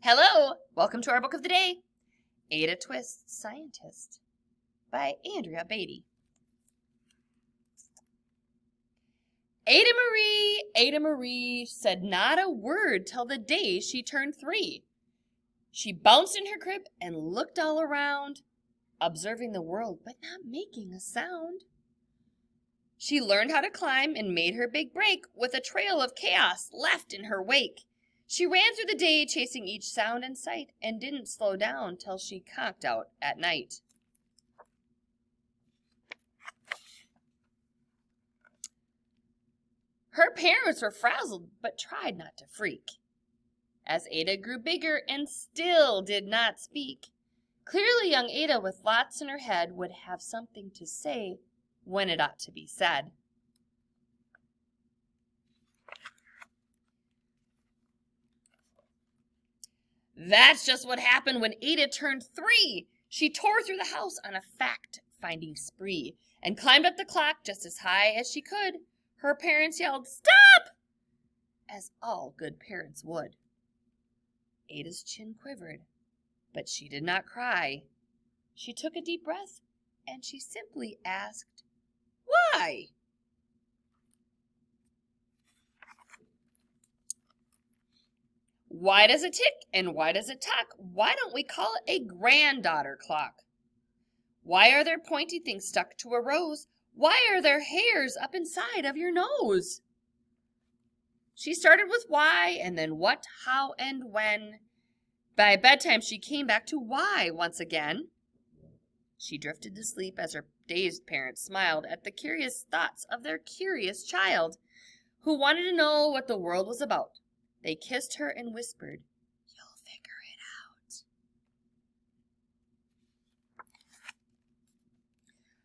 Hello, welcome to our book of the day, Ada Twist, Scientist, by Andrea Beatty. Ada Marie said not a word till the day she turned 3. She bounced in her crib and looked all around, observing the world but not making a sound. She learned how to climb and made her big break with a trail of chaos left in her wake. She ran through the day chasing each sound and sight and didn't slow down till she conked out at night. Her parents were frazzled but tried not to freak. As Ada grew bigger and still did not speak, clearly young Ada with lots in her head would have something to say when it ought to be said. That's just what happened when Ada turned 3. She tore through the house on a fact-finding spree and climbed up the clock just as high as she could. Her parents yelled, "Stop!" as all good parents would. Ada's chin quivered, but she did not cry. She took a deep breath and she simply asked, "Why?" Why does it tick and why does it talk? Why don't we call it a granddaughter clock? Why are there pointy things stuck to a rose? Why are there hairs up inside of your nose? She started with why and then what, how, and when. By bedtime she came back to why once again. She drifted to sleep as her dazed parents smiled at the curious thoughts of their curious child, who wanted to know what the world was about. They kissed her and whispered, "You'll figure it out."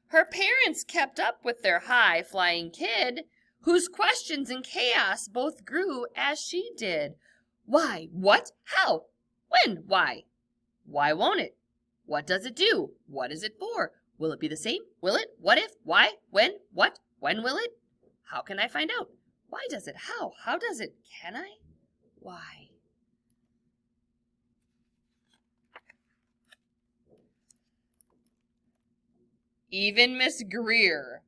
Her parents kept up with their high-flying kid, whose questions and chaos both grew as she did. Why? What? How? When? Why? Why won't it? What does it do? What is it for? Will it be the same? Will it? What if? Why? When? What? When will it? How can I find out? Why does it? How? How does it? Can I? Why? Even Miss Greer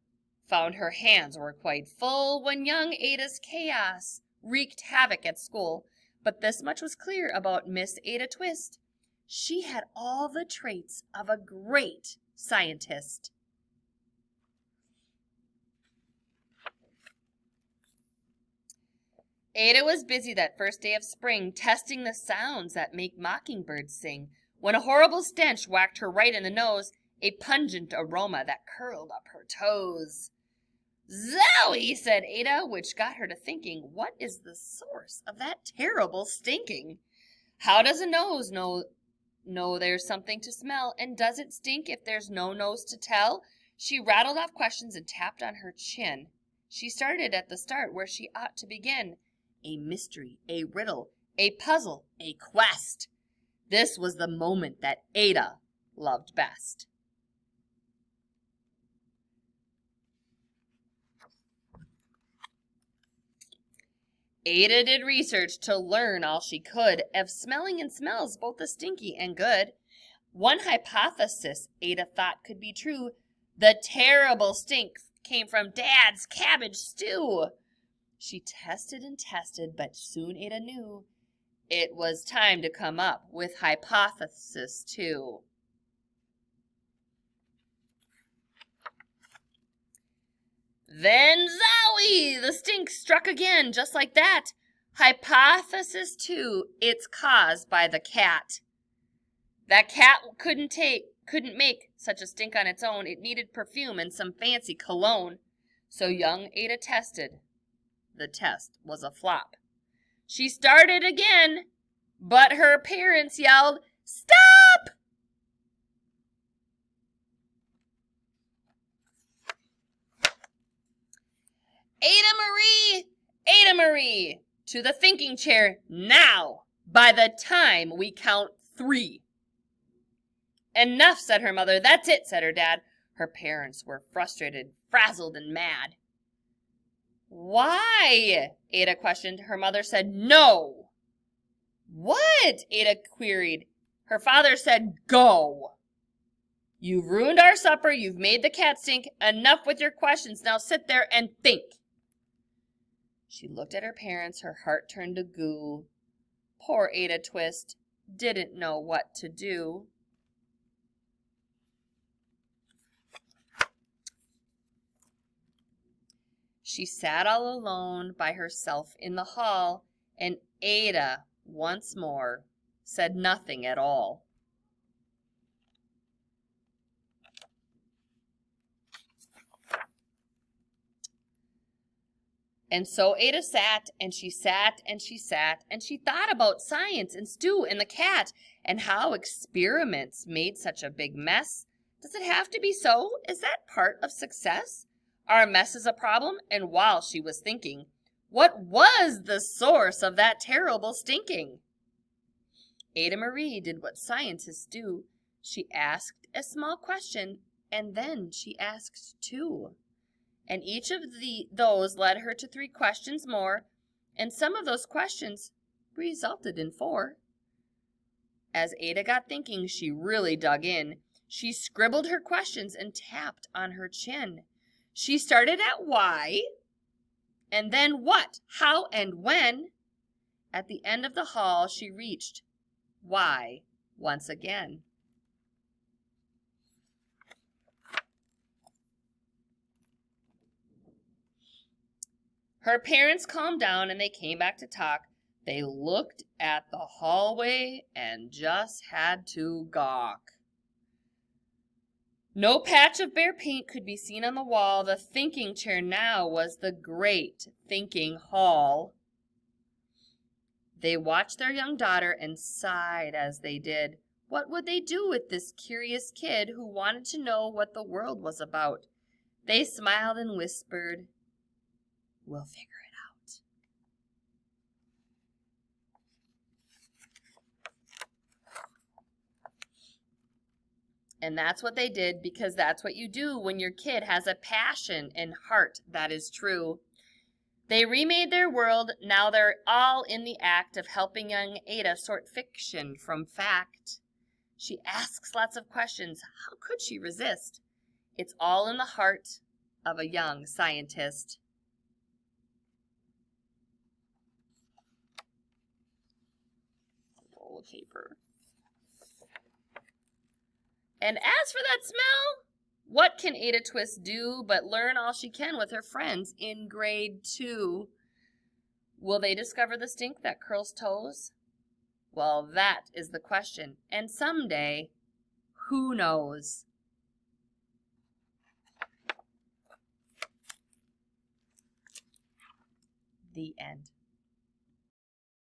found her hands were quite full when young Ada's chaos wreaked havoc at school. But this much was clear about Miss Ada Twist. She had all the traits of a great scientist. Ada was busy that first day of spring, testing the sounds that make mockingbirds sing, when a horrible stench whacked her right in the nose, a pungent aroma that curled up her toes. "Zowie," said Ada, which got her to thinking, what is the source of that terrible stinking? How does a nose know there's something to smell, and does it stink if there's no nose to tell? She rattled off questions and tapped on her chin. She started at the start where she ought to begin. A mystery, a riddle, a puzzle, a quest. This was the moment that Ada loved best. Ada did research to learn all she could of smelling and smells, both the stinky and good. One hypothesis Ada thought could be true. The terrible stink came from Dad's cabbage stew. She tested and tested, but soon Ada knew it was time to come up with hypothesis 2. Then zowie! The stink struck again, just like that. Hypothesis 2, it's caused by the cat. That cat couldn't make such a stink on its own. It needed perfume and some fancy cologne. So young Ada tested. The test was a flop. She started again, but her parents yelled, "Stop!" Ada Marie, to the thinking chair now, by the time we count 3. "Enough," said her mother. "That's it," said her dad. Her parents were frustrated, frazzled, and mad. "Why?" Ada questioned. Her mother said, "No." What? Ada queried. Her father said, "Go." "You've ruined our supper. You've made the cat stink. Enough with your questions. Now sit there and think." She looked at her parents. Her heart turned to goo. Poor Ada Twist didn't know what to do. She sat all alone by herself in the hall, and Ada, once more, said nothing at all. And so Ada sat, and she sat, and she sat, and she thought about science and Stu and the cat, and how experiments made such a big mess. Does it have to be so? Is that part of success? Are messes a problem? And while she was thinking, what was the source of that terrible stinking? Ada Marie did what scientists do. She asked a small question, and then she asked two. And each of those led her to 3 questions more, and some of those questions resulted in 4. As Ada got thinking, she really dug in. She scribbled her questions and tapped on her chin. She started at why, and then what, how, and when. At the end of the hall, she reached why once again. Her parents calmed down and they came back to talk. They looked at the hallway and just had to gawk. No patch of bare paint could be seen on the wall. The thinking chair now was the great thinking hall. They watched their young daughter and sighed as they did. What would they do with this curious kid who wanted to know what the world was about? They smiled and whispered, "We'll figure it out." And that's what they did, because that's what you do when your kid has a passion and heart that is true. They remade their world. Now they're all in the act of helping young Ada sort fiction from fact. She asks lots of questions. How could she resist? It's all in the heart of a young scientist. Roll of paper. And as for that smell, what can Ada Twist do but learn all she can with her friends in grade 2? Will they discover the stink that curls toes? Well, that is the question. And someday, who knows? The end.